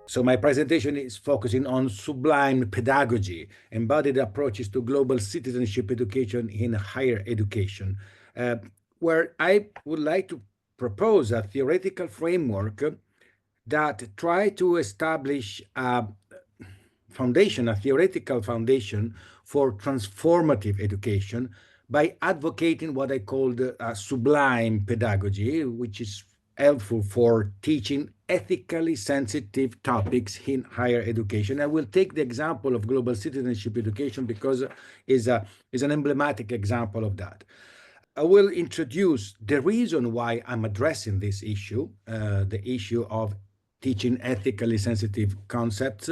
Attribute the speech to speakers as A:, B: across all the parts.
A: So my presentation is focusing on Sublime Pedagogy, embodied approaches to global citizenship education in higher education, where I would like to propose a theoretical framework that try to establish a foundation, a theoretical foundation for transformative education by advocating what I called sublime pedagogy, which is helpful for teaching ethically sensitive topics in higher education. I will take the example of global citizenship education because is an emblematic example of that. I will introduce the reason why I'm addressing this issue, the issue of teaching ethically sensitive concepts,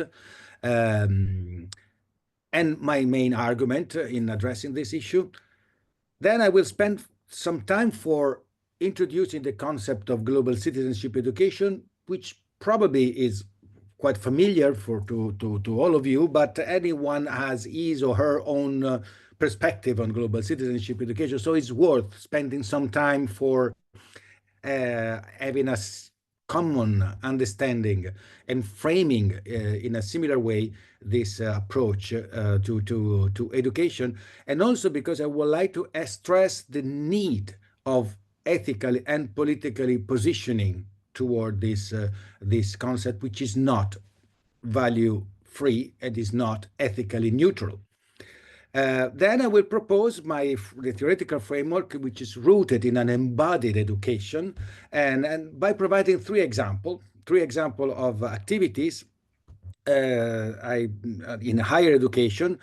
A: and my main argument in addressing this issue. Then I will spend some time for introducing the concept of global citizenship education, which probably is quite familiar to all of you, but anyone has his or her own perspective on global citizenship education. So it's worth spending some time for having a common understanding and framing in a similar way this approach to education, and also because I would like to stress the need of ethically and politically positioning toward this concept, which is not value free and is not ethically neutral. Then I will propose the theoretical framework, which is rooted in an embodied education, and by providing three examples of activities in higher education,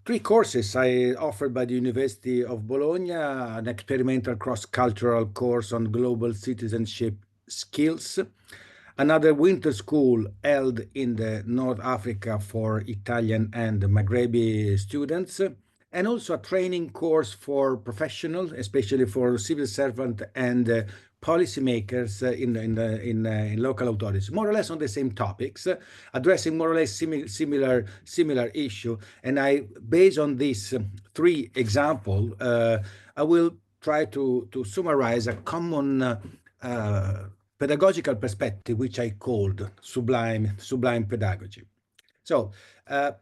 A: three courses I offered by the University of Bologna, an experimental cross-cultural course on global citizenship skills, another winter school held in North Africa for Italian and Maghrebi students, and also a training course for professionals, especially for civil servants and policymakers in local authorities, more or less on the same topics, addressing more or less similar issue. And based on these three examples, I will try to summarize a common pedagogical perspective, which I called sublime pedagogy. So, as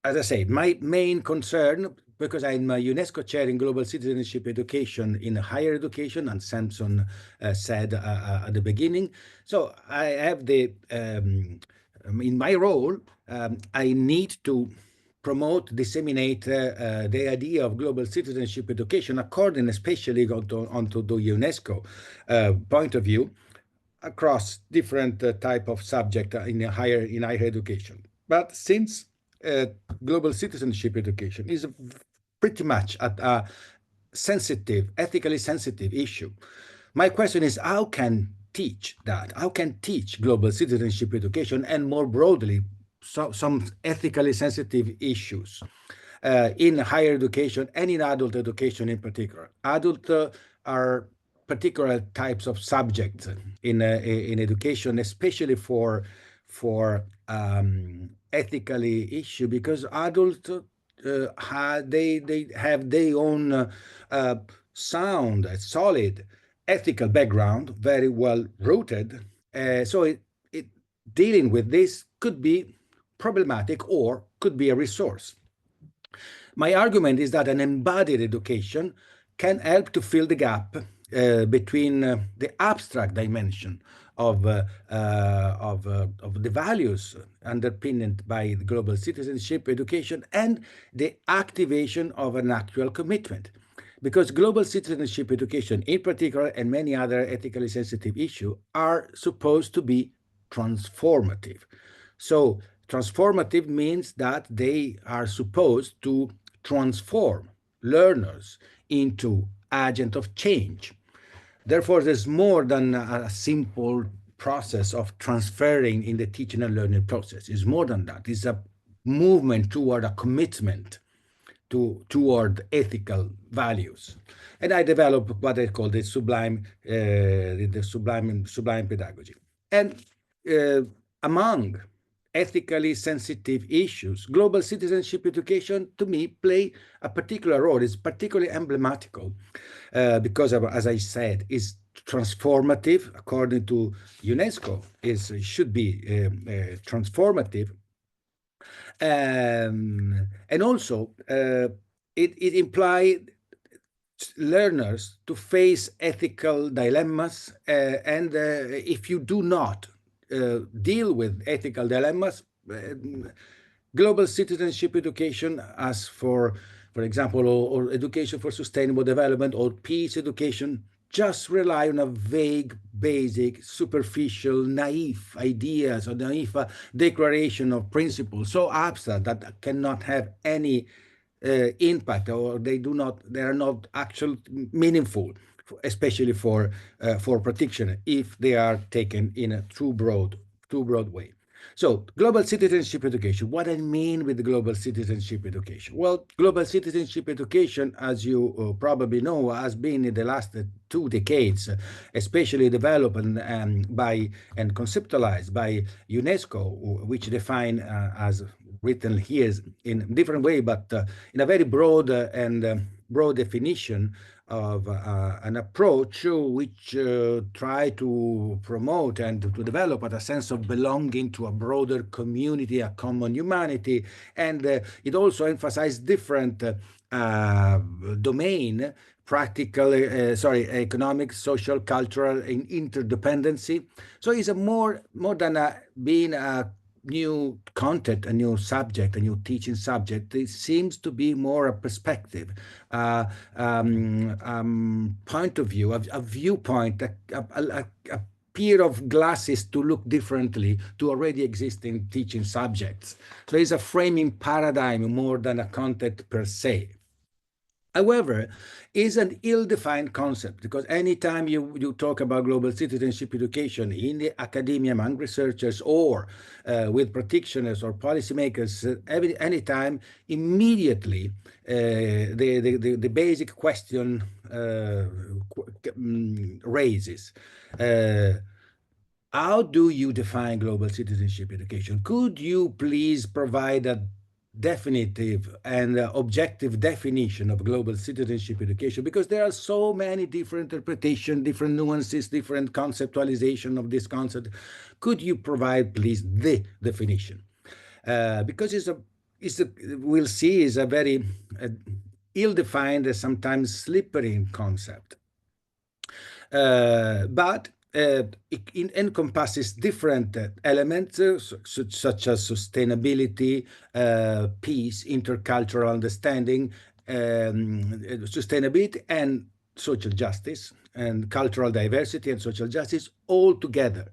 A: I say, my main concern, because I'm a UNESCO chair in global citizenship education in higher education, and Samson said at the beginning. So I have in my role, I need to promote, disseminate the idea of global citizenship education according especially onto the UNESCO point of view across different type of subject in higher education. But since global citizenship education is pretty much a sensitive, ethically sensitive issue, my question is, how can teach that? How can teach global citizenship education and more broadly some ethically sensitive issues in higher education and in adult education in particular? Adult are particular types of subjects in education, especially for ethically issue, because adults they have their own sound, solid ethical background, very well rooted. So dealing with this could be problematic or could be a resource. My argument is that an embodied education can help to fill the gap between the abstract dimension of the values underpinned by the global citizenship education and the activation of an actual commitment. Because global citizenship education in particular and many other ethically sensitive issues are supposed to be transformative. So transformative means that they are supposed to transform learners into agent of change. Therefore, there's more than a simple process of transferring in the teaching and learning process. It's more than that. It's a movement toward a commitment toward ethical values. And I developed what I call the sublime pedagogy. And among ethically sensitive issues, global citizenship education, to me, play a particular role. It's particularly emblematical because, as I said, is transformative according to UNESCO. Should be transformative, and also it implies learners to face ethical dilemmas, and if you do not deal with ethical dilemmas, global citizenship education, as for example, or education for sustainable development or peace education, just rely on a vague, basic, superficial, naive ideas or naive declaration of principles, so abstract that cannot have any impact, or they are not actual meaningful, especially for protection, if they are taken in a too broad way. So, global citizenship education. What I mean with global citizenship education? Well, global citizenship education, as you probably know, has been in the last 2 decades, especially developed by and conceptualized by UNESCO, which define as written here in a different way, but in a very broad and broad definition of an approach which try to promote and to develop a sense of belonging to a broader community, a common humanity, and it also emphasizes different domain, practical, economic, social, cultural, and interdependency. So it's a more than being a new content, a new subject, a new teaching subject. It seems to be more a perspective, point of view, a viewpoint, a pair of glasses to look differently to already existing teaching subjects. So it's a framing paradigm more than a content per se. However, is an ill-defined concept, because anytime you talk about global citizenship education in the academia among researchers or with practitioners or policymakers, anytime, immediately the basic question raises. How do you define global citizenship education? Could you please provide a definitive and objective definition of global citizenship education? Because there are so many different interpretations, different nuances, different conceptualization of this concept. Could you provide, please, the definition? Because we'll see, is a very ill-defined, sometimes slippery concept. But it encompasses different elements such as sustainability, peace, intercultural understanding, sustainability and social justice, and cultural diversity and social justice all together.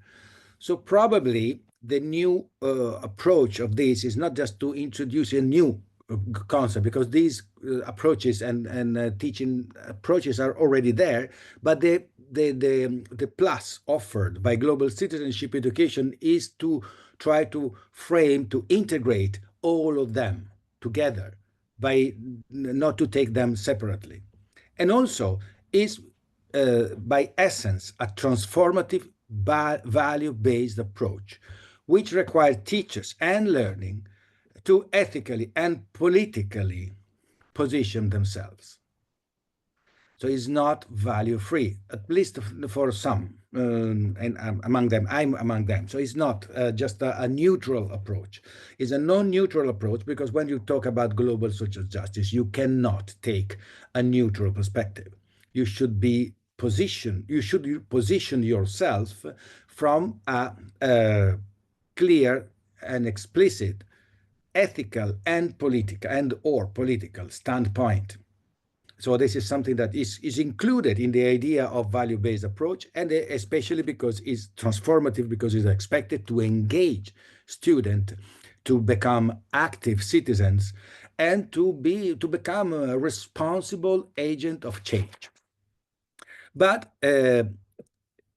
A: So probably the new approach of this is not just to introduce a new concept, because these approaches and teaching approaches are already there, but the plus offered by global citizenship education is to try to frame, to integrate all of them together, by not to take them separately, and also is by essence a transformative value-based approach, which requires teachers and learning to ethically and politically position themselves. So it's not value-free, at least for some, and among them, I'm among them. So it's not just a neutral approach. It's a non-neutral approach, because when you talk about global social justice, you cannot take a neutral perspective. You should be positioned, you should position yourself from a clear and explicit ethical and political standpoint. So this is something that is included in the idea of value-based approach, and especially because it's transformative, because it's expected to engage students to become active citizens and to become a responsible agent of change. But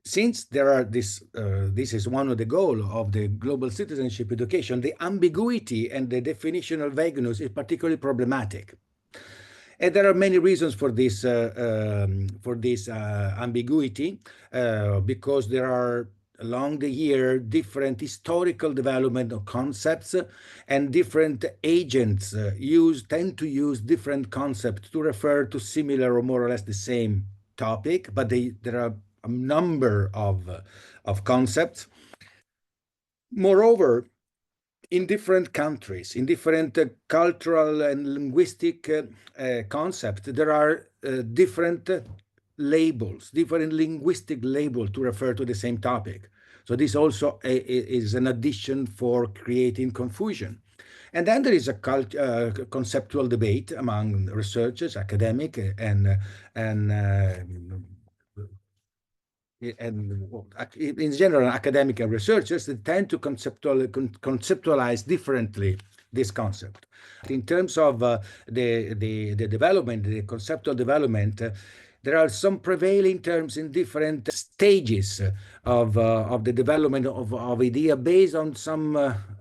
A: since there are this is one of the goals of the global citizenship education, the ambiguity and the definitional vagueness is particularly problematic. And there are many reasons for this ambiguity, because there are along the year different historical development of concepts, and different agents tend to use different concepts to refer to similar or more or less the same topic, but there are a number of concepts. Moreover, in different countries, in different cultural and linguistic concepts, there are different labels, different linguistic labels to refer to the same topic. So this also is an addition for creating confusion. And then there is a conceptual debate among researchers, academic, and in general, academic and researchers, they tend to conceptualize differently this concept. In terms of the development, the conceptual development, there are some prevailing terms in different stages of the development of idea based on some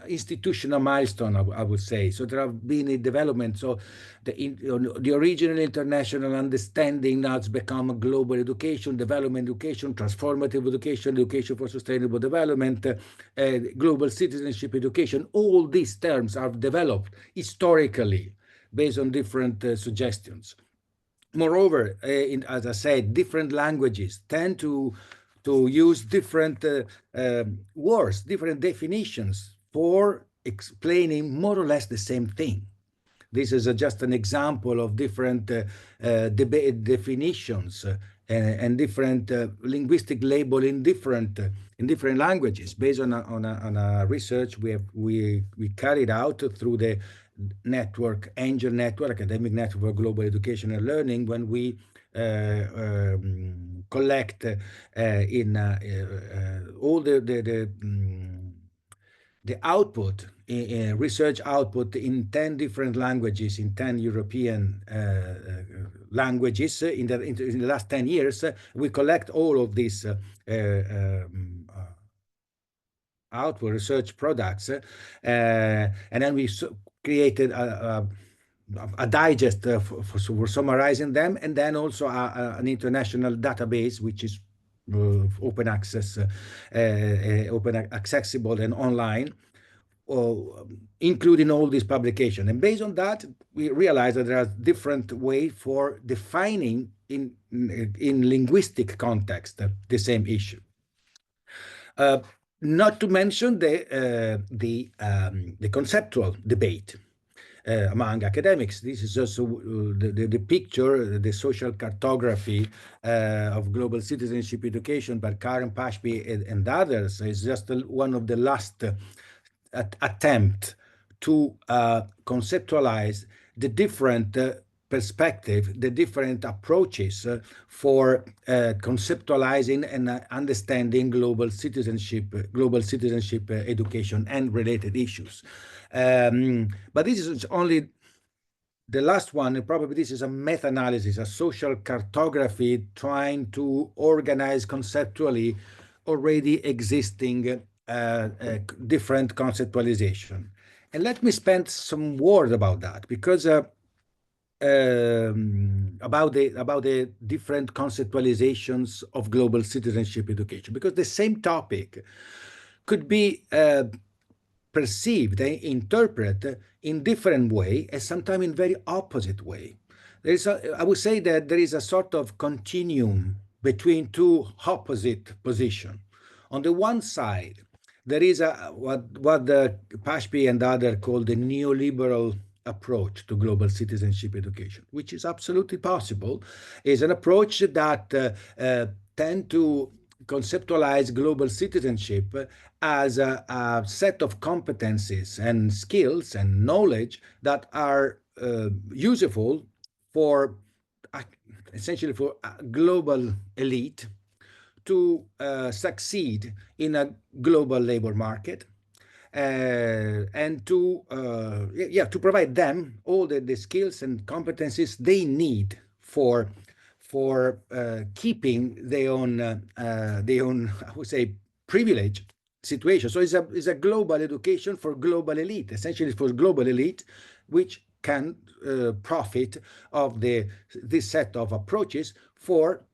A: institutional milestone, I would say. So there have been a development. So the original international understanding now has become a global education, development education, transformative education, education for sustainable development, global citizenship education. All these terms are developed historically based on different suggestions. Moreover, as I said, different languages tend to use different words, different definitions for explaining more or less the same thing. This is just an example of different definitions and different linguistic label in different languages based on a research we carried out through the network, Angel Network, Academic Network for Global Education and Learning, when we collect in all the output, research output in 10 different languages, in 10 European languages in the last 10 years. We collect all of these output research products, and then we created a digest for summarizing them, and then also an international database which is open access, open accessible and online, including all these publications. And based on that, we realized that there are different ways for defining in linguistic context the same issue. Not to mention the conceptual debate among academics. This is also the picture, the social cartography of global citizenship education by Karen Pashby and others. Is just one of the last attempt to conceptualize the different perspective, the different approaches for conceptualizing and understanding global citizenship education and related issues. But this is only the last one, and probably this is a meta-analysis, a social cartography trying to organize conceptually already existing different conceptualization. And let me spend some word about that, because about the different conceptualizations of global citizenship education, because the same topic could be perceived and interpreted in different way, and sometimes in very opposite way. I would say that there is a sort of continuum between two opposite positions. On the one side, there is what the Pashby and others call the neoliberal approach to global citizenship education, which is absolutely possible, is an approach that tend to conceptualize global citizenship as a set of competencies and skills and knowledge that are useful for essentially for a global elite to succeed in a global labor market, and to provide them all the skills and competencies they need for keeping their own I would say privilege situation. So it's a global education for global elite, essentially for global elite, which can profit of this set of approaches for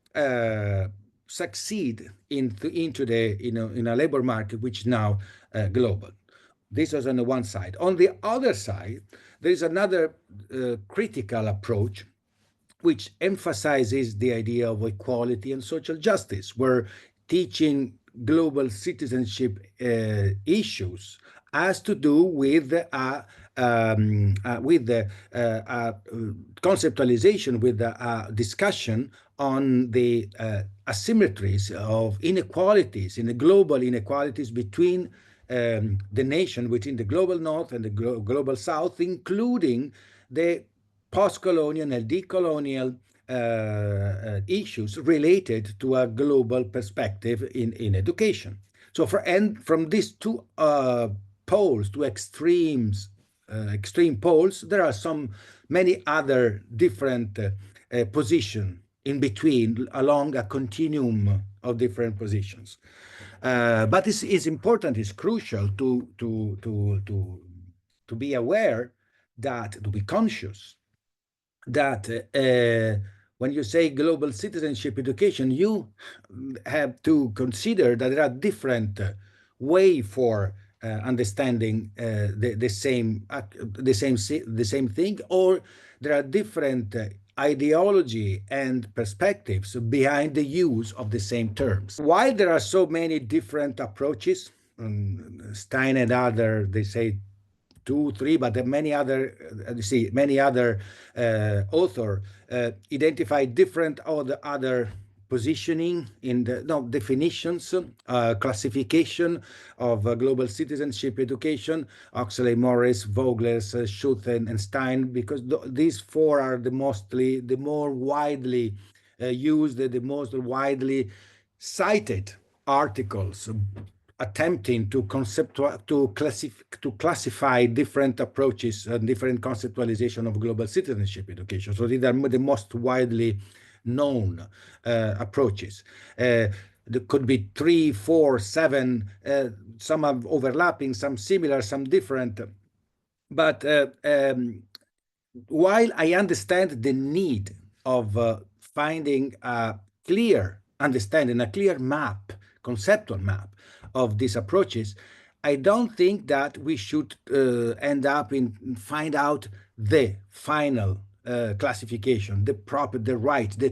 A: succeed into the in a labor market which is now global. This was on the one side. On the other side, there is another critical approach which emphasizes the idea of equality and social justice, where teaching global citizenship issues has to do with the conceptualization, with the discussion on the asymmetries of inequalities, in the global inequalities between the nation, within the global north and the global south, including the post-colonial and decolonial issues related to a global perspective in education. So from these two poles, two extreme poles, there are many other different positions in between, along a continuum of different positions. But it's important, it's crucial to be aware, to be conscious that when you say global citizenship education, you have to consider that there are different ways for understanding the same thing, or there are different ideology and perspectives behind the use of the same terms. While there are so many different approaches, Stein and others, they say 2, 3, but many other authors identify different other positioning in the definitions, classification of global citizenship education: Oxley, Morris, Vogler, Schuth, and Stein, because these four are the more widely used, the most widely cited articles attempting to classify different approaches and different conceptualization of global citizenship education. So these are the most widely known approaches. There could be 3, 4, 7, some are overlapping, some similar, some different. But while I understand the need of finding a clear understanding, a clear map, conceptual map of these approaches, I don't think that we should end up find out the final classification, the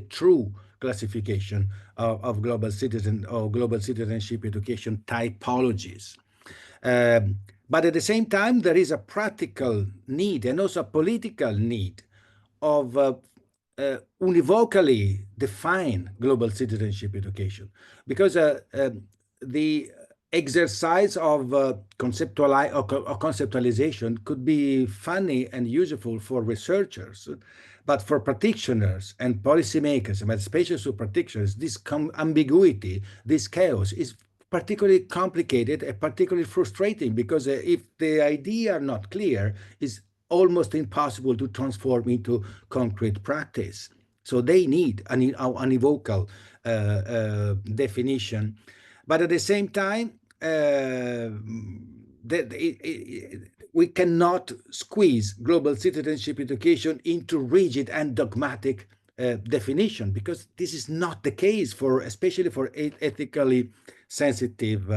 A: true classification of global citizenship education typologies. But at the same time, there is a practical need and also a political need of univocally define global citizenship education, because the exercise of conceptualization could be funny and useful for researchers, but for practitioners and policymakers, but especially for practitioners, this ambiguity, this chaos is particularly complicated and particularly frustrating, because if the idea are not clear, it's almost impossible to transform into concrete practice. So they need an unequivocal definition. But at the same time, we cannot squeeze global citizenship education into rigid and dogmatic definition, because this is not the case especially for ethically sensitive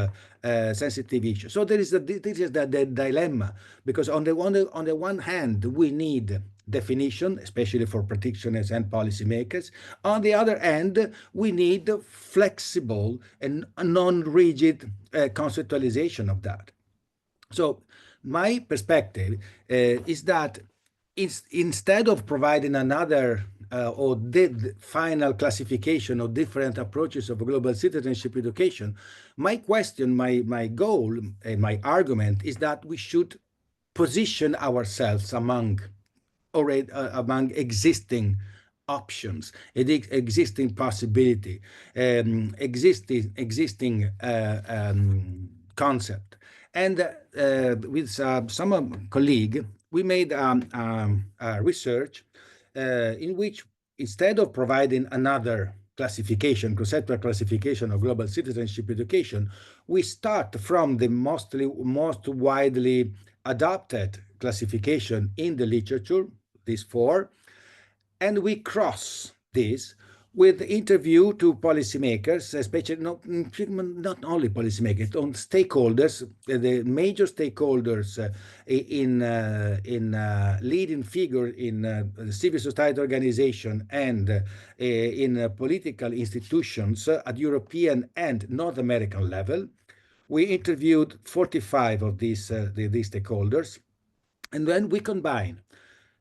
A: issues. So this is the dilemma, because on the one hand, we need definition, especially for practitioners and policymakers. On the other hand, we need flexible and non-rigid conceptualization of that. So my perspective is that instead of providing another or the final classification of different approaches of global citizenship education, my goal, and my argument is that we should position ourselves among existing options, existing possibility, existing concept. And with some colleague, we made research in which, instead of providing another conceptual classification of global citizenship education, we start from the most widely adopted classification in the literature, these four, and we cross this with interview to policymakers, especially not only policymakers, on stakeholders, the major stakeholders in leading figure in civil society organization and in political institutions at European and North American level. We interviewed 45 of these stakeholders, and then we combine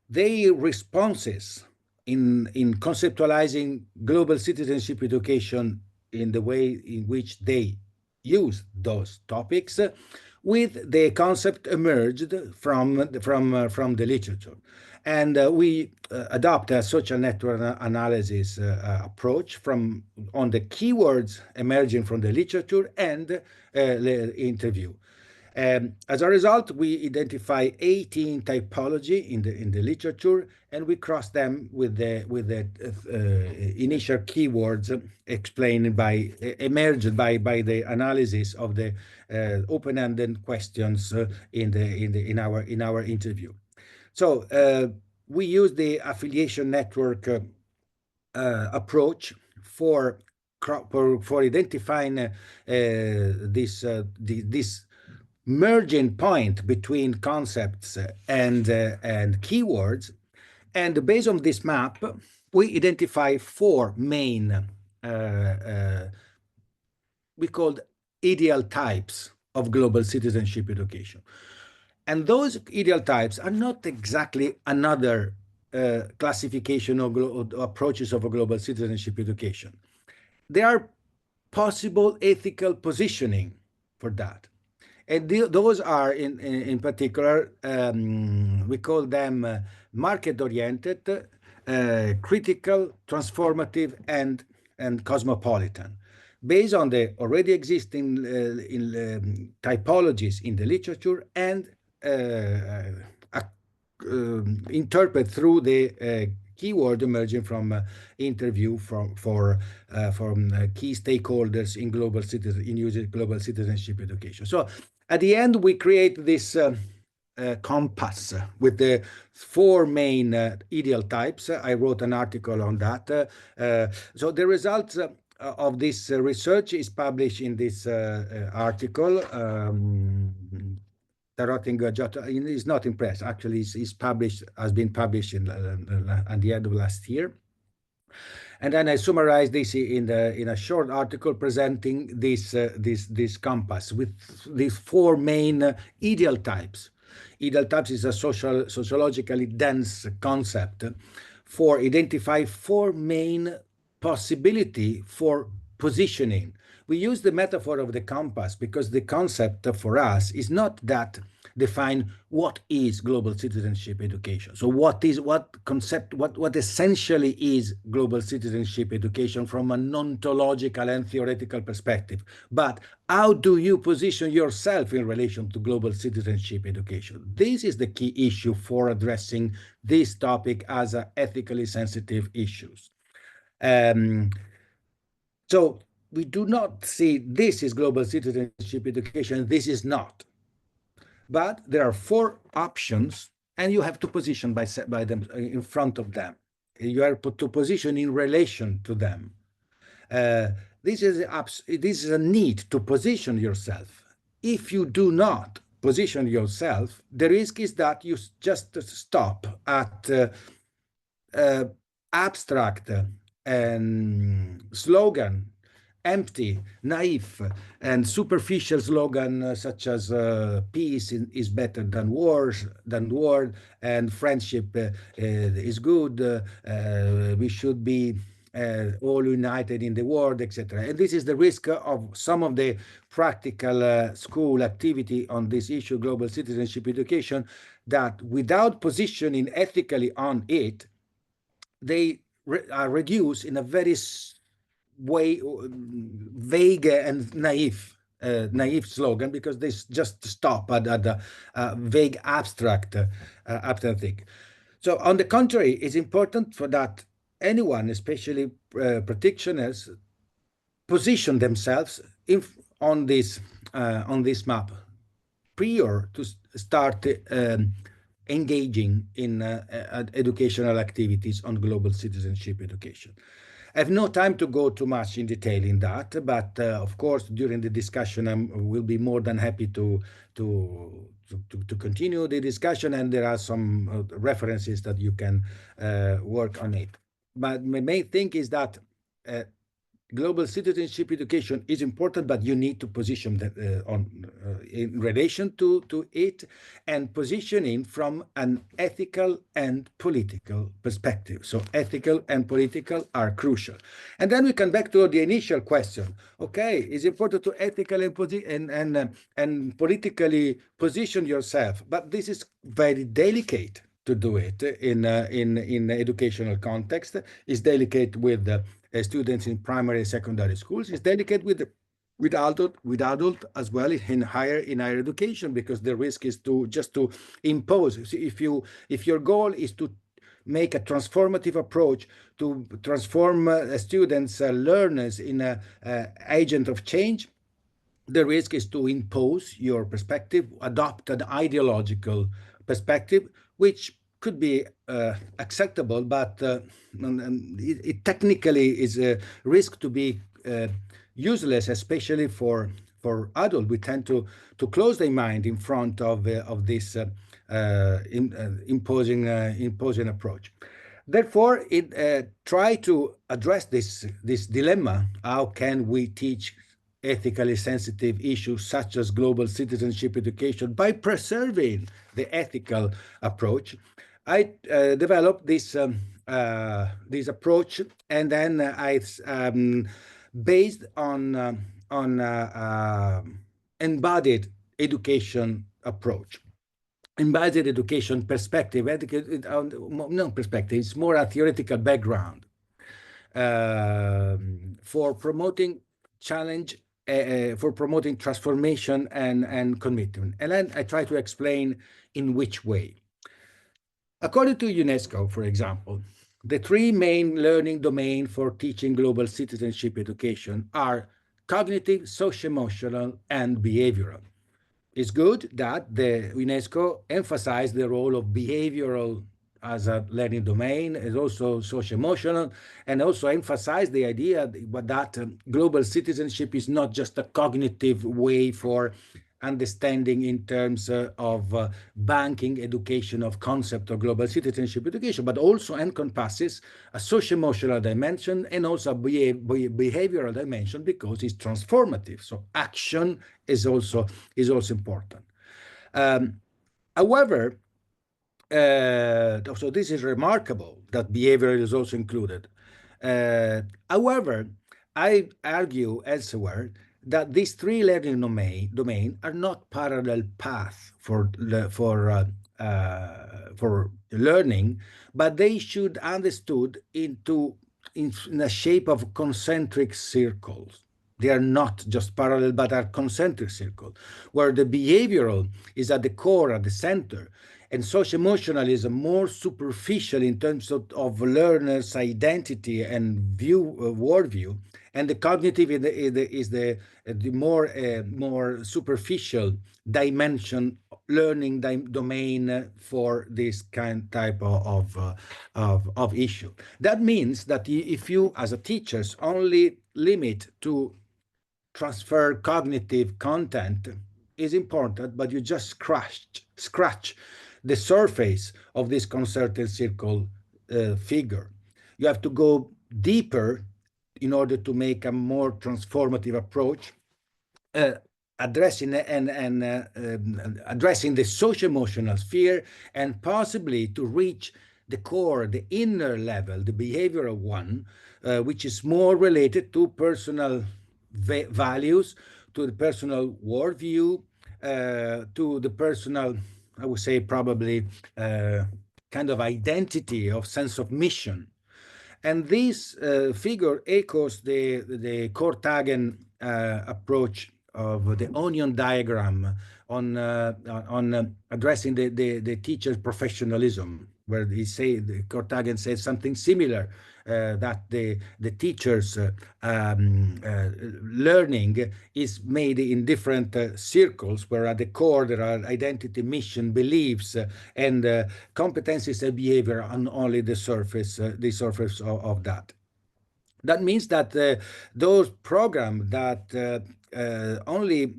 A: their responses in conceptualizing global citizenship education in the way in which they use those topics with the concept emerged from the literature. And we adopt a social network analysis approach on the keywords emerging from the literature and the interview. As a result, we identify 18 typology in the literature, and we cross them with the initial keywords explained emerged by the analysis of the open-ended questions in our interview. So we use the affiliation network approach for identifying this merging point between concepts and keywords. And based on this map, we identify four main, we called ideal types of global citizenship education. And those ideal types are not exactly another classification of approaches of a global citizenship education. They are possible ethical positioning for that. And those are, in particular, we call them market-oriented, critical, transformative, and cosmopolitan, based on the already existing typologies in the literature and interpret through the keyword emerging from interview from key stakeholders in using global citizenship education. So at the end, we create this compass with the four main ideal types. I wrote an article on that. So the results of this research is published in this article. Tarozzi is not impressed. Actually, has been published at the end of last year. And then I summarize this in a short article presenting this compass with these four main ideal types. Ideal types is a sociologically dense concept for identify four main possibility for positioning. We use the metaphor of the compass because the concept for us is not that define what is global citizenship education. So what essentially is global citizenship education from an ontological and theoretical perspective, but how do you position yourself in relation to global citizenship education? This is the key issue for addressing this topic as ethically sensitive issues. So we do not see this is global citizenship education, this is not. But there are four options, and you have to position by them in front of them. You are to position in relation to them. This is a need to position yourself. If you do not position yourself, the risk is that you just stop at abstract and slogan, empty, naive, and superficial slogan such as peace is better than war, and friendship is good. We should be all united in the world, etc. And this is the risk of some of the practical school activity on this issue, global citizenship education, that without positioning ethically on it, they are reduced in a very vague and naive slogan, because they just stop at the vague abstract thing. So on the contrary, it's important for that anyone, especially practitioners, position themselves on this map prior to start engaging in educational activities on global citizenship education. I have no time to go too much in detail in that, but of course, during the discussion, I will be more than happy to continue the discussion, and there are some references that you can work on it. But my main thing is that global citizenship education is important, but you need to position that in relation to it, and positioning from an ethical and political perspective. So ethical and political are crucial. And then we come back to the initial question. Okay, it's important to ethically and politically position yourself, but this is very delicate to do it in educational context. Is delicate with students in primary and secondary schools. It's delicate with adult as well in higher education, because the risk is to impose. See, if your goal is to make a transformative approach to transform students, learners in a agent of change, the risk is to impose your perspective, adopt an ideological perspective, which could be acceptable, but it technically is a risk to be useless, especially for adults. We tend to close their mind in front of this imposing approach. Therefore, try to address this dilemma. How can we teach ethically sensitive issues such as global citizenship education by preserving the ethical approach? I developed this approach, and then I based on embodied education approach. Embodied education perspective, no perspective, it's more a theoretical background for promoting challenge, for promoting transformation and commitment. And then I try to explain in which way. According to UNESCO, for example, the three main learning domains for teaching global citizenship education are cognitive, socio-emotional, and behavioral. It's good that the UNESCO emphasized the role of behavioral as a learning domain, is also socio-emotional, and also emphasized the idea that global citizenship is not just a cognitive way for understanding in terms of banking education of concept of global citizenship education, but also encompasses a socio-emotional dimension and also a behavioral dimension, because it's transformative. So action is also important. However, so this is remarkable that behavior is also included. However, I argue elsewhere that these three learning domain are not parallel paths for learning, but they should be understood in a shape of concentric circles. They are not just parallel, but are concentric circles, where the behavioral is at the core, at the center, and social-emotional is more superficial in terms of learners' identity and worldview, and the cognitive is the more superficial dimension, learning domain for this type of issue. That means that if you, as a teachers, only limit to transfer cognitive content is important, but you just scratch the surface of this concerted circle figure. You have to go deeper in order to make a more transformative approach, addressing addressing the social-emotional sphere, and possibly to reach the core, the inner level, the behavioral one, which is more related to personal values, to the personal worldview, to the personal, I would say, probably kind of identity, of sense of mission. And this figure echoes the Cortagen approach of the onion diagram on addressing the teacher's professionalism, where Cortagen says something similar, that the teacher's learning is made in different circles, where at the core there are identity, mission, beliefs, and competencies and behavior on only the surface of that. That means that those programs that only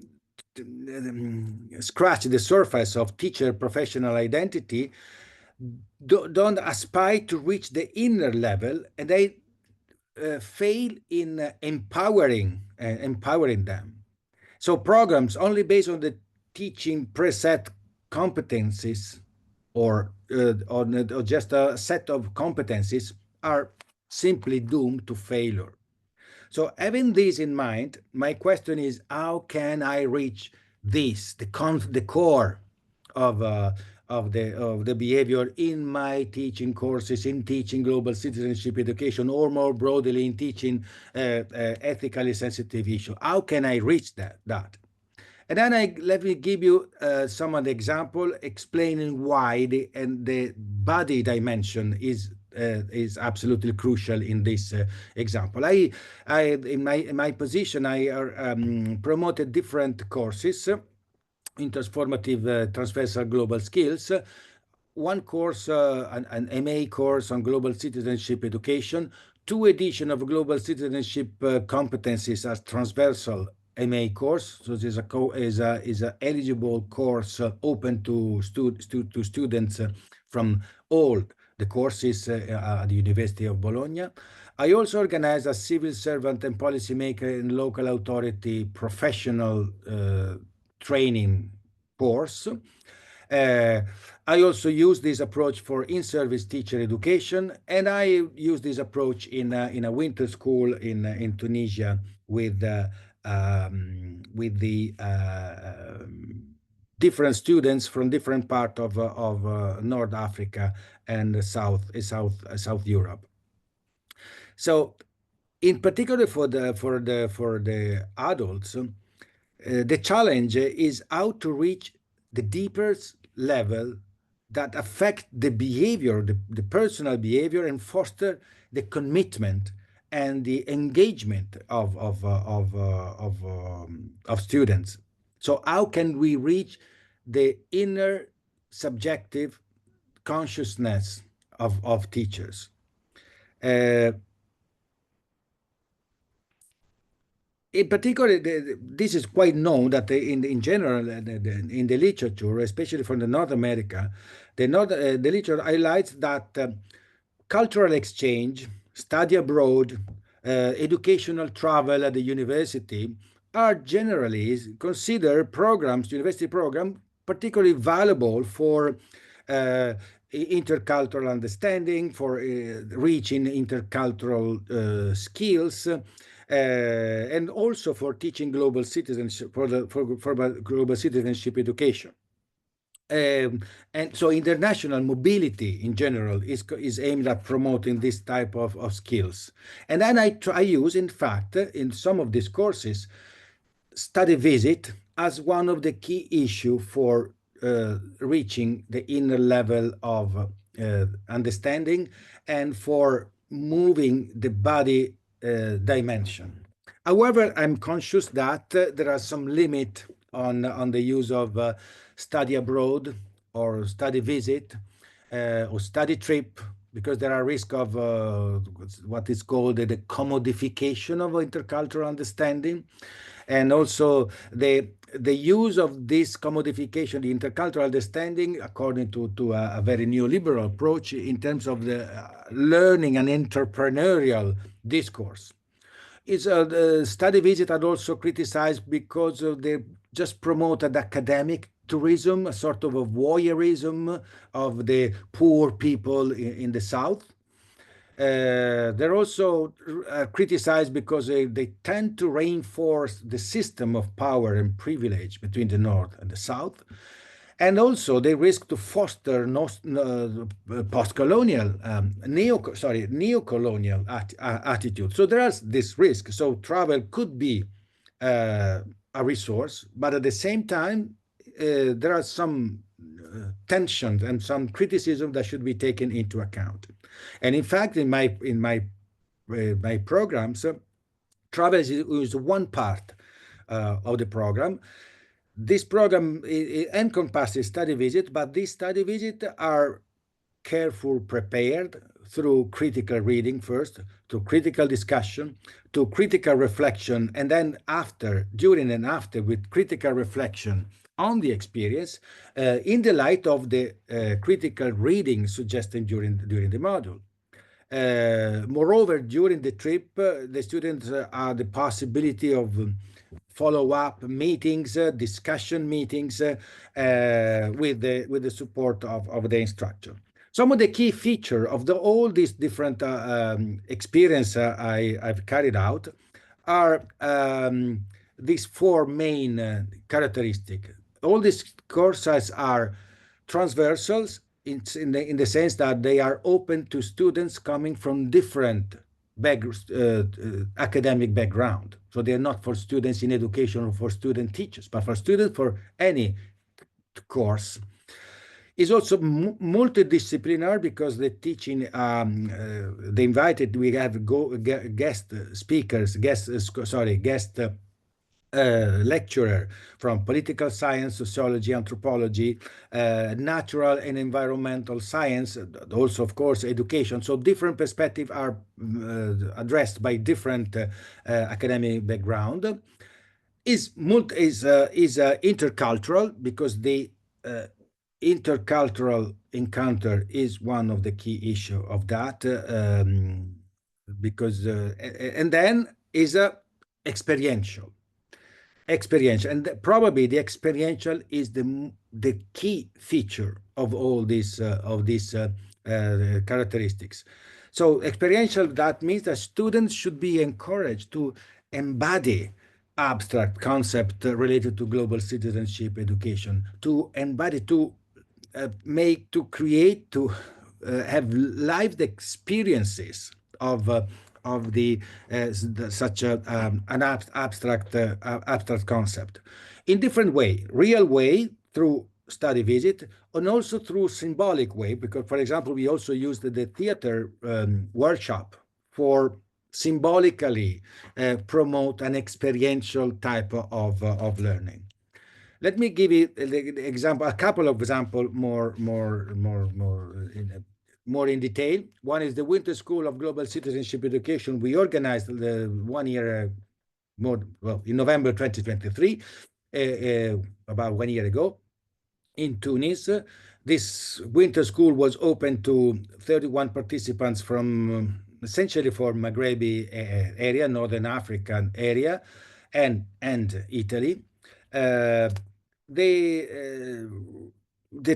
A: scratch the surface of teacher professional identity don't aspire to reach the inner level, and they fail in empowering them. So programs only based on the teaching preset competencies or just a set of competencies are simply doomed to failure. So having this in mind, my question is, how can I reach this, the core of the behavior in my teaching courses, in teaching global citizenship education, or more broadly in teaching ethically sensitive issue? How can I reach that? And then let me give you some of the example explaining why the body dimension is absolutely crucial in this example. In my position, I promoted different courses in transformative transversal global skills. One course, an MA course on global citizenship education, two edition of global citizenship competencies as transversal MA course. So this is a eligible course open to students from all the courses at the University of Bologna. I also organize a civil servant and policymaker in local authority professional training course. Uh, I also use this approach for in-service teacher education, and I use this approach in a winter school in Tunisia with the different students from different part of North Africa and South Europe. So, in particular for the adults, the challenge is how to reach the deepest level that affect the behavior, the personal behavior, and foster the commitment and the engagement of students. So how can we reach the inner subjective consciousness of teachers? Uh, in particular, this is quite known that in general, in the literature, especially from the North America, the literature highlights that cultural exchange, study abroad, educational travel at the university are generally considered programs, university program, particularly valuable for intercultural understanding, for reaching intercultural skills, and also for teaching global citizenship for global citizenship education. And so international mobility in general is aimed at promoting this type of skills. And then I use, in fact, in some of these courses, study visit as one of the key issue for reaching the inner level of understanding and for moving the body dimension. However, I'm conscious that there are some limit on the use of study abroad or study visit or study trip, because there are risk of what is called the commodification of intercultural understanding, and also the use of this commodification, the intercultural understanding, according to a very neoliberal approach in terms of the learning and entrepreneurial discourse. It's the study visit are also criticized because they just promoted academic tourism, a sort of a voyeurism of the poor people in the South. They're also criticized because they tend to reinforce the system of power and privilege between the North and the South. And also they risk to foster post-colonial, neo-colonial attitude. So there is this risk. So travel could be a resource, but at the same time, there are some tensions and some criticism that should be taken into account. And in fact, in my programs, travel is one part of the program. This program encompasses study visit, but these study visits are carefully prepared through critical reading first, to critical discussion, to critical reflection, and then during and after, with critical reflection on the experience in the light of the critical reading suggested during the module. Moreover, during the trip, the students have the possibility of follow-up meetings, discussion meetings with the support of the instructor. Some of the key features of all these different experience I've carried out are these four main characteristics. All these courses are transversals in the sense that they are open to students coming from different academic background. So they're not for students in education or for student teachers, but for students for any course. Is also multidisciplinary because the teaching, they invited, we have guest speakers, guest lecturer from political science, sociology, anthropology, natural and environmental science, also of course education. So different perspectives are addressed by different academic background. Is intercultural because the intercultural encounter is one of the key issue of that, because and then is experiential, and probably the experiential is the key feature of all these characteristics. So experiential, that means that students should be encouraged to embody abstract concept related to global citizenship education, to embody, to make, to create, to have lived experiences of such an abstract concept in different way, real way through study visit, and also through symbolic way, because for example we also used the theater workshop for symbolically promote an experiential type of learning. Let me give you a couple of examples more in detail. One is the Winter School of Global Citizenship Education. We organized 1 year in November 2023, about 1 year ago in Tunis. This winter school was open to 31 participants from essentially from Maghrebi area, Northern African area, and Italy. The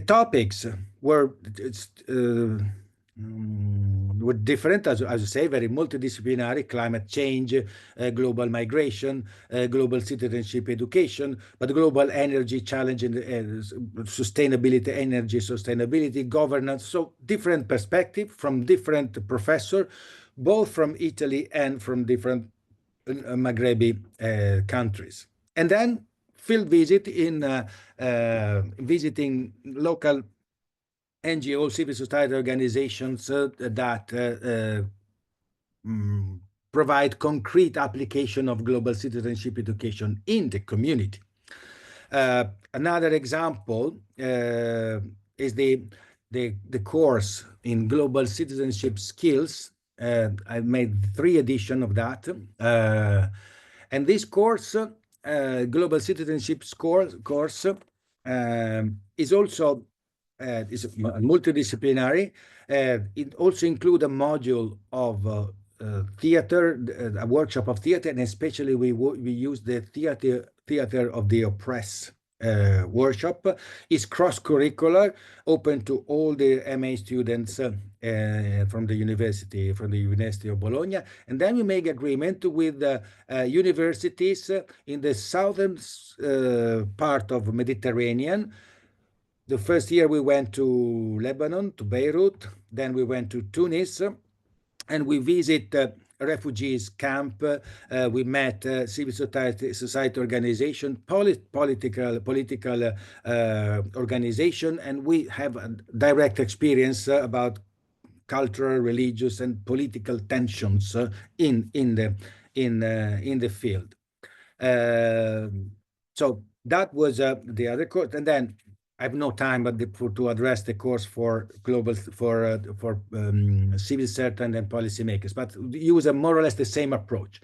A: topics were different, as you say, very multidisciplinary: climate change, global migration, global citizenship education, but global energy challenge and sustainability, energy sustainability, governance. So different perspective from different professors, both from Italy and from different Maghrebi countries. And then field visit in visiting local NGO, civil society organizations that provide concrete application of global citizenship education in the community. Another example is the course in global citizenship skills. I made 3 editions of that. And this course, global citizenship course, is also is multidisciplinary. It also includes a module of theater, a workshop of theater, and especially we use the theater of the oppressed workshop. Is cross-curricular, open to all the MA students from the University of Bologna. And then we make agreement with universities in the southern part of Mediterranean. The first year we went to Lebanon, to Beirut, then we went to Tunis, and we visit refugees camp. We met civil society organization, political organization, and we have a direct experience about cultural, religious, and political tensions in the field. So that was the other course. And then I have no time, but to address the course for global for civil servants and policymakers, but use a more or less the same approach.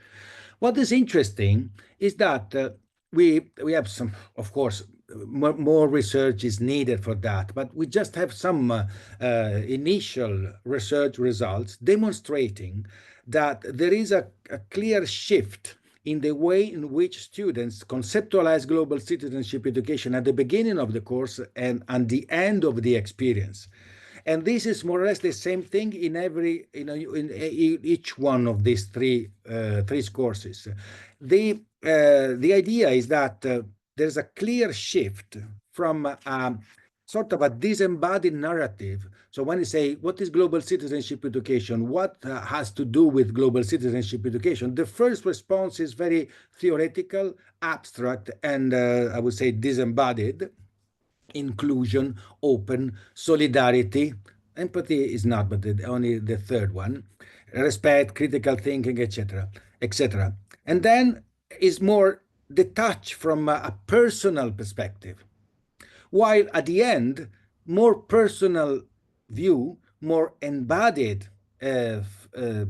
A: What is interesting is that we have some, of course, more research is needed for that, but we just have some initial research results demonstrating that there is a clear shift in the way in which students conceptualize global citizenship education at the beginning of the course and at the end of the experience. And this is more or less the same thing in every, in each one of these three courses. The idea is that there's a clear shift from sort of a disembodied narrative. So when you say, what is global citizenship education? What has to do with global citizenship education? The first response is very theoretical, abstract, and I would say disembodied. Inclusion, open, solidarity. Empathy is not, but only the third one. Respect, critical thinking, etc., etc. And then is more detached from a personal perspective, while at the end, more personal view, more embodied uh, uh,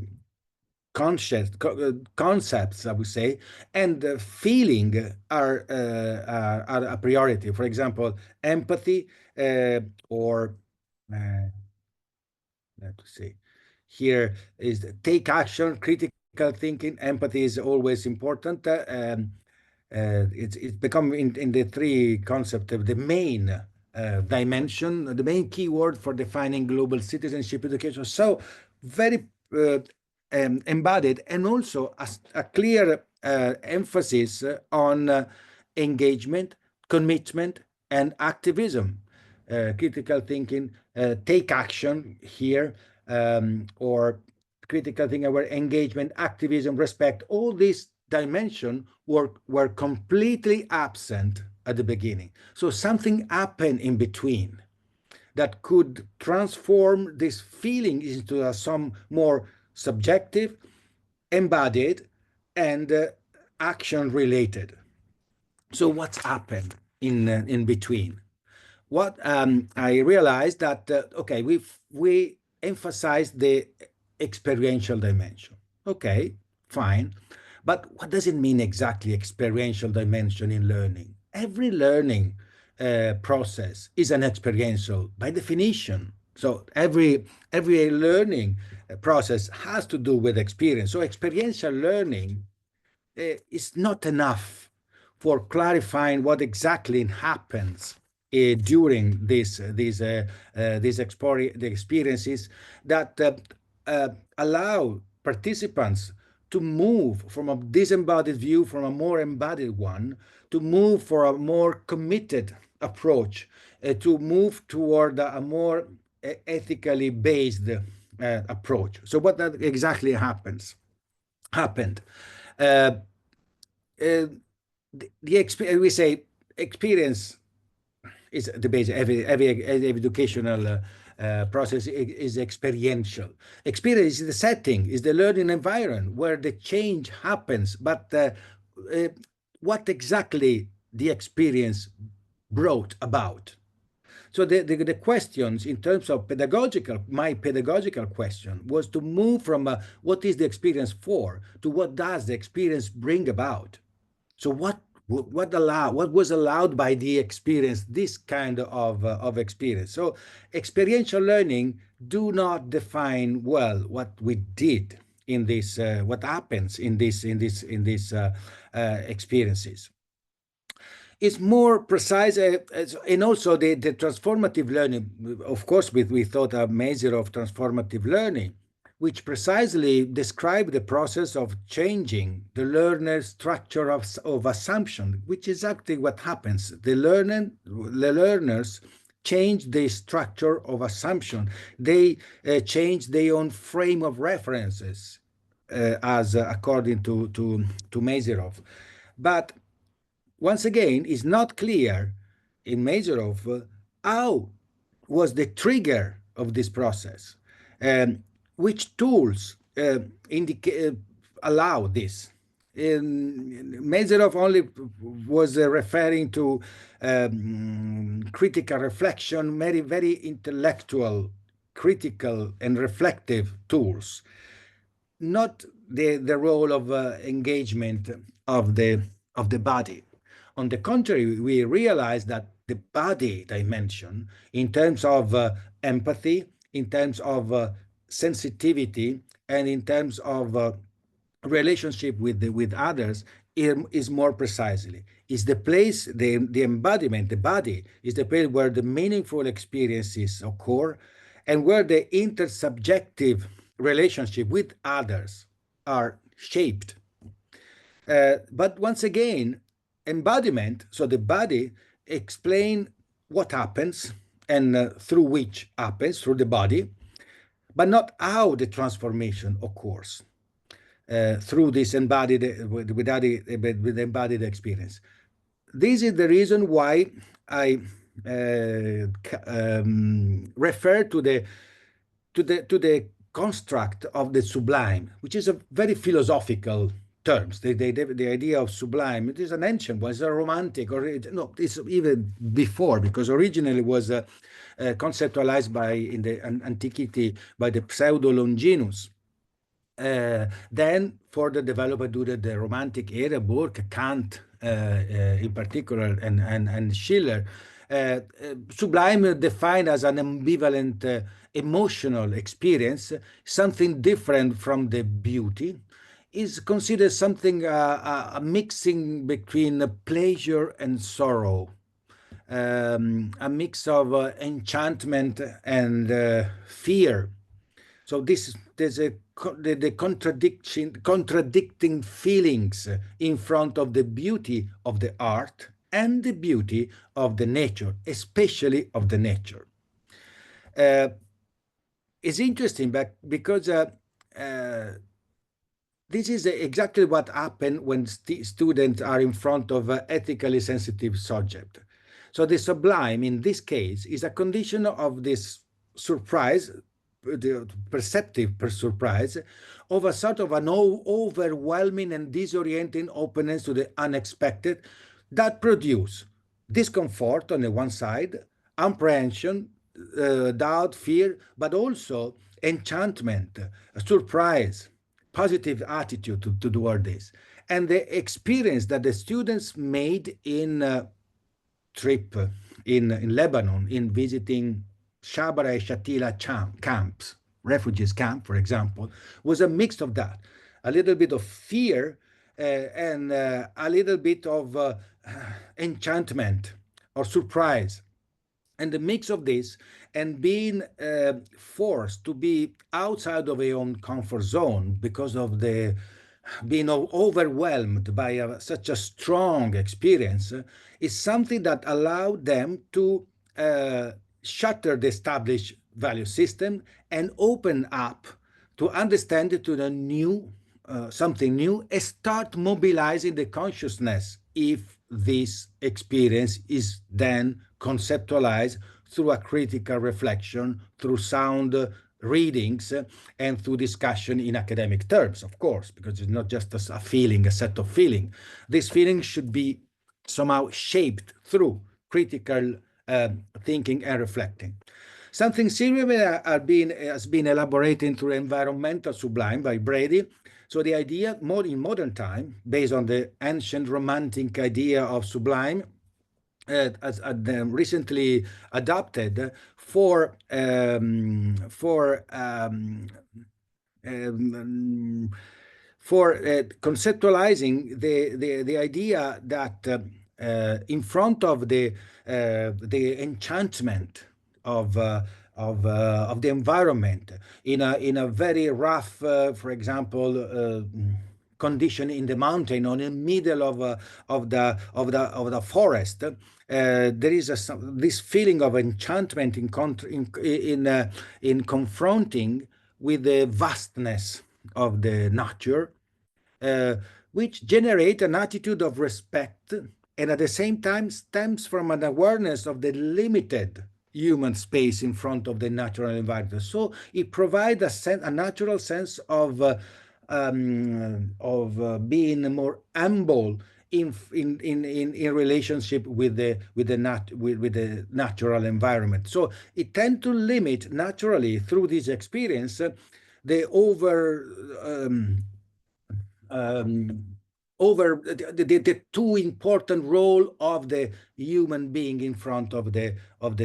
A: concepts, I would say, and feeling are a priority. For example, empathy or let's see, here is take action, critical thinking. Empathy is always important. It's become in the three concept of the main dimension, the main keyword for defining global citizenship education. So very embodied, and also a clear emphasis on engagement, commitment, and activism. Critical thinking, take action here, or critical thinking, where engagement, activism, respect, all these dimensions were completely absent at the beginning. So something happened in between that could transform this feeling into some more subjective, embodied, and action related. So what's happened in between? What I realized that okay, we emphasize the experiential dimension. Okay, fine, but what does it mean exactly? Experiential dimension in learning. Every learning process is an experiential by definition. So every learning process has to do with experience. So experiential learning is not enough for clarifying what exactly happens during these experiences that allow participants to move from a disembodied view from a more embodied one, to move for a more committed approach, to move toward a more ethically based approach. So what that exactly happened? Uh, uh, we say experience is the base. Every educational process is experiential. Experience is the setting, is the learning environment where the change happens. But uh, what exactly the experience brought about? So the questions in terms of pedagogical, my pedagogical question was to move from what is the experience for to what does the experience bring about. So what was allowed by the experience, this kind of experience. So experiential learning do not define well what we did in this, what happens in these experiences. It's more precise, and also the transformative learning. Of course, we thought a measure of transformative learning, which precisely describe the process of changing the learner's structure of assumption, which is exactly what happens. The learners change the structure of assumption. They change their own frame of references, as according to Mazerov. But once again, it's not clear in Mazerov how was the trigger of this process, which tools allow this. Mezerov only was referring to critical reflection, very, very intellectual, critical, and reflective tools, not the role of engagement of the body. On the contrary, we realize that the body dimension, in terms of empathy, in terms of sensitivity, and in terms of relationship with others, is more precisely is the place, the embodiment, the body is the place where the meaningful experiences occur, and where the intersubjective relationship with others are shaped. But once again, embodiment, so the body, explain what happens, and through which happens, through the body, but not how the transformation occurs through this with embodied experience. This is the reason why I refer to the construct of the sublime, which is a very philosophical terms. The idea of sublime, it is an ancient one, it's a romantic, or no, it's even before, because originally it was conceptualized in the antiquity by the pseudo Longinus. Then further developed during the Romantic era, Burke, Kant in particular, and Schiller. Sublime defined as an ambivalent emotional experience, something different from the beauty, is considered something a mixing between pleasure and sorrow, a mix of enchantment and fear. So there's the contradicting feelings in front of the beauty of the art and the beauty of the nature, especially of the nature. It's interesting because this is exactly what happens when students are in front of an ethically sensitive subject. So the sublime, in this case, is a condition of this surprise, the perceptive surprise, of a sort of an overwhelming and disorienting openness to the unexpected that produce discomfort on the one side, apprehension, doubt, fear, but also enchantment, surprise, positive attitude toward this. And the experience that the students made in trip in Lebanon, in visiting Shabara and Shatila camps, refugees camp, for example, was a mix of that, a little bit of fear and a little bit of enchantment or surprise. And the mix of this and being forced to be outside of your own comfort zone because of the being overwhelmed by such a strong experience is something that allowed them to shatter the established value system and open up to understand it to the new, something new, and start mobilizing the consciousness if this experience is then conceptualized through a critical reflection, through sound readings, and through discussion in academic terms, of course, because it's not just a feeling, a set of feeling. This feeling should be somehow shaped through critical thinking and reflecting. Something similar has been elaborated through environmental sublime by Brady. So the idea, more in modern time, based on the ancient romantic idea of sublime, as recently adopted for conceptualizing the idea that in front of the enchantment of the environment in a very rough, for example, condition in the mountain or in the middle of the forest, there is this feeling of enchantment in confronting with the vastness of the nature, which generate an attitude of respect, and at the same time stems from an awareness of the limited human space in front of the natural environment. So it provides a natural sense of being more humble in relationship with the natural environment. So it tend to limit naturally through this experience the um, over the too important role of the human being in front of the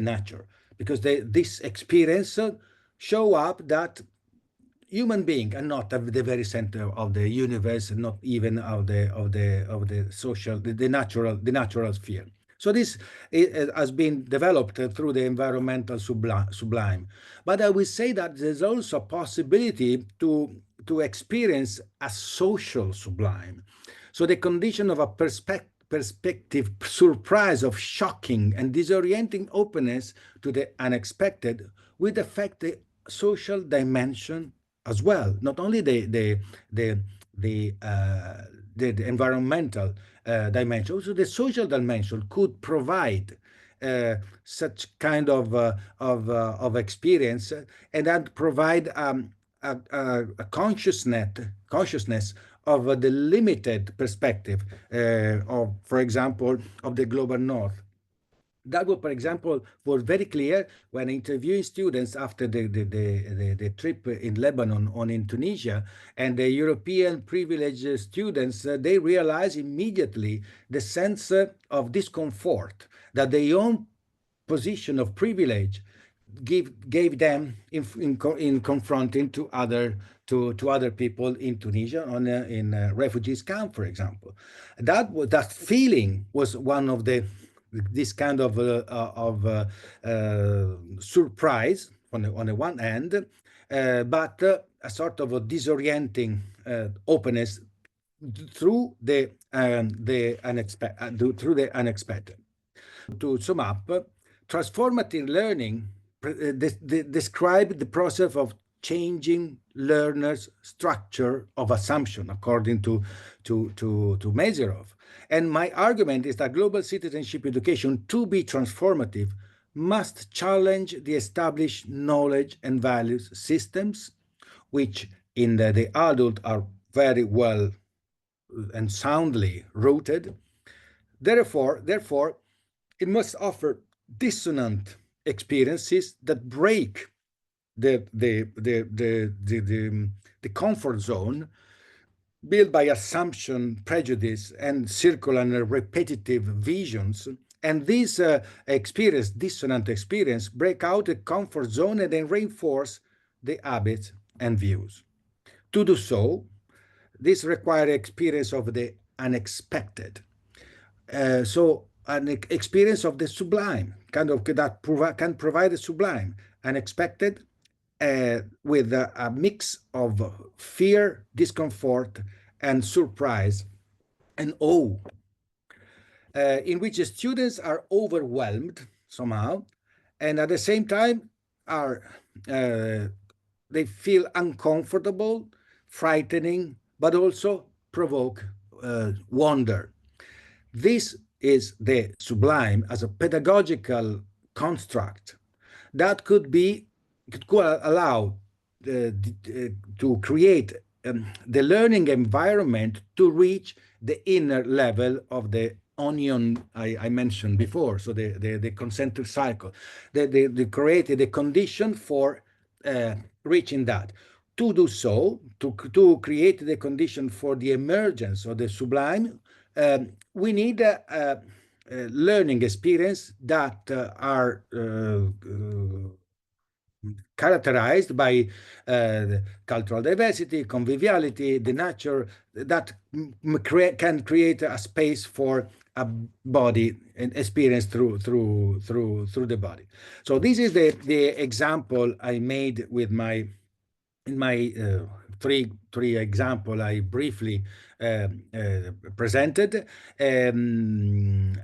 A: nature, because this experience show up that human being are not at the very center of the universe, not even of the social, the natural sphere. So this has been developed through the environmental sublime. But I will say that there's also a possibility to experience a social sublime. So the condition of a perspective surprise of shocking and disorienting openness to the unexpected will affect the social dimension as well, not only the environmental dimension, also the social dimension could provide such kind of experience, and that provide a consciousness of the limited perspective of, for example, of the global north. That was, for example, was very clear when interviewing students after the trip in Lebanon or in Tunisia, and the European privileged students, they realized immediately the sense of discomfort that their own position of privilege gave them in confronting to other people in Tunisia on in refugees camp, for example. That feeling was one of this kind of surprise on the one hand, but a sort of a disorienting openness through the unexpected. To sum up, transformative learning describe the process of changing learners' structure of assumption, according to Meserov. And my argument is that global citizenship education, to be transformative, must challenge the established knowledge and values systems, which in the adult are very well and soundly rooted. Therefore, it must offer dissonant experiences that break the comfort zone built by assumption, prejudice, and circular and repetitive visions. And this dissonant experience, break out the comfort zone and then reinforce the habits and views. To do so, this requires experience of the unexpected. So an experience of the sublime, kind of that can provide a sublime, unexpected, with a mix of fear, discomfort, and surprise and awe, in which the students are overwhelmed somehow, and at the same time are they feel uncomfortable, frightening, but also provoke wonder. This is the sublime as a pedagogical construct that could allow to create the learning environment to reach the inner level of the onion I mentioned before, so the concentric cycle. They created a condition for reaching that. To do so, to create the condition for the emergence of the sublime, we need a learning experience that are characterized by cultural diversity, conviviality, the nature that can create a space for a body and experience through the body. So this is the example I made with my in my three example I briefly presented, and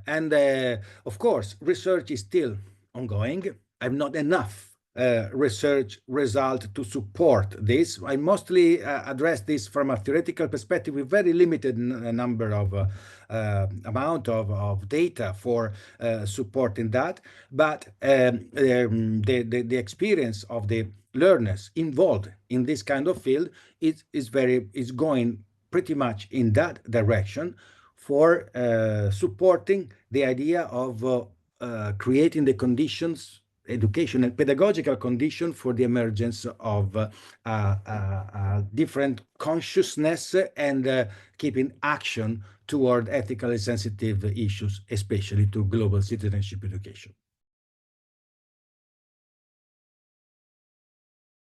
A: of course research is still ongoing. I'm not enough research result to support this. I mostly address this from a theoretical perspective with very limited number of amount of data for supporting that, but the experience of the learners involved in this kind of field is going pretty much in that direction for supporting the idea of creating the conditions, education and pedagogical condition for the emergence of different consciousness and keeping action toward ethically sensitive issues, especially to global citizenship education.